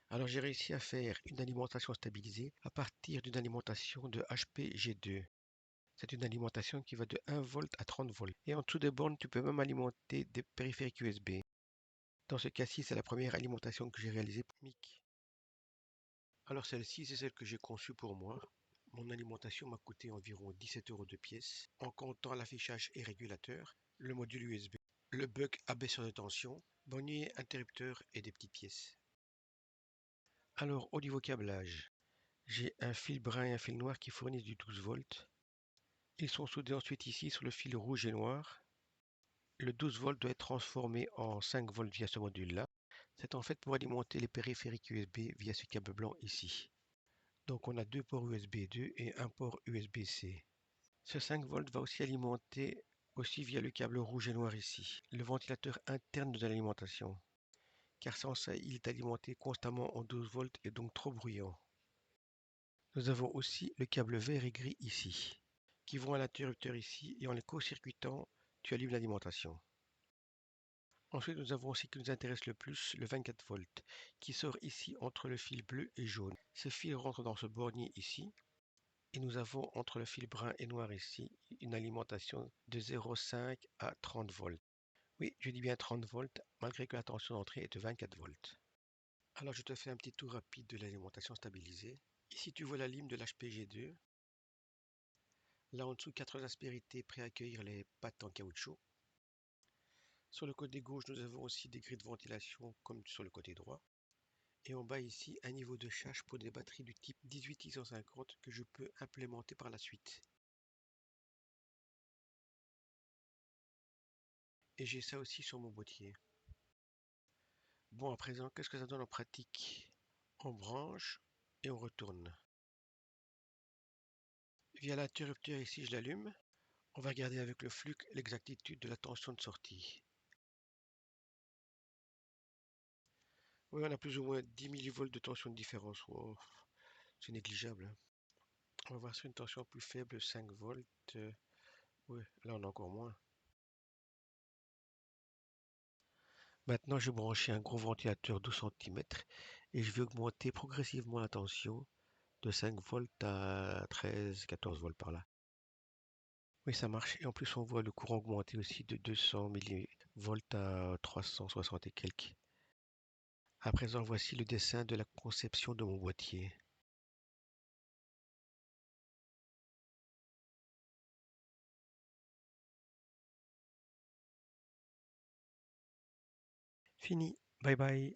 Alors j'ai réussi à faire une alimentation stabilisée à partir d'une alimentation de HPG2. C'est une alimentation qui va de 1 volt à 30 volts. Et en dessous des bornes, tu peux même alimenter des périphériques USB. Dans ce cas-ci, c'est la première alimentation que j'ai réalisée pour MIC. Alors celle-ci, c'est celle que j'ai conçue pour moi. Mon alimentation m'a coûté environ 17 € de pièce, en comptant l'affichage et régulateur, le module USB, le buck abaisseur de tension, bonnier, interrupteur et des petites pièces. Alors au niveau câblage, j'ai un fil brun et un fil noir qui fournissent du 12 volts. Ils sont soudés ensuite ici sur le fil rouge et noir. Le 12 volts doit être transformé en 5 volts via ce module-là. C'est en fait pour alimenter les périphériques USB via ce câble blanc ici. Donc on a deux ports USB 2 et un port USB-C. Ce 5 volts va aussi alimenter aussi via le câble rouge et noir ici, le ventilateur interne de l'alimentation. Car sans ça, il est alimenté constamment en 12 volts et donc trop bruyant. Nous avons aussi le câble vert et gris ici, qui vont à l'interrupteur ici et en les court-circuitant, tu allumes l'alimentation. Ensuite, nous avons ce qui nous intéresse le plus, le 24 volts, qui sort ici entre le fil bleu et jaune. Ce fil rentre dans ce bornier ici, et nous avons entre le fil brun et noir ici, une alimentation de 0,5 à 30 volts. Oui, je dis bien 30 volts, malgré que la tension d'entrée est de 24 volts. Alors je te fais un petit tour rapide de l'alimentation stabilisée. Ici tu vois la lime de l'HPG2. Là en dessous, 4 aspérités prêtes à accueillir les pattes en caoutchouc. Sur le côté gauche, nous avons aussi des grilles de ventilation comme sur le côté droit. Et en bas ici, un niveau de charge pour des batteries du type 18650 que je peux implémenter par la suite. Et j'ai ça aussi sur mon boîtier. Bon, à présent, qu'est-ce que ça donne en pratique? On branche et on retourne. Via l'interrupteur ici, je l'allume. On va regarder avec le flux l'exactitude de la tension de sortie. Oui, on a plus ou moins 10 millivolts de tension de différence. Wow, c'est négligeable, hein. On va voir sur une tension plus faible, 5 volts. Oui, là on a encore moins. Maintenant, je vais brancher un gros ventilateur 12 cm et je vais augmenter progressivement la tension de 5 volts à 13-14 volts par là. Oui, ça marche. Et en plus, on voit le courant augmenter aussi de 200 millivolts à 360 et quelques. À présent, voici le dessin de la conception de mon boîtier. Fini. Bye bye.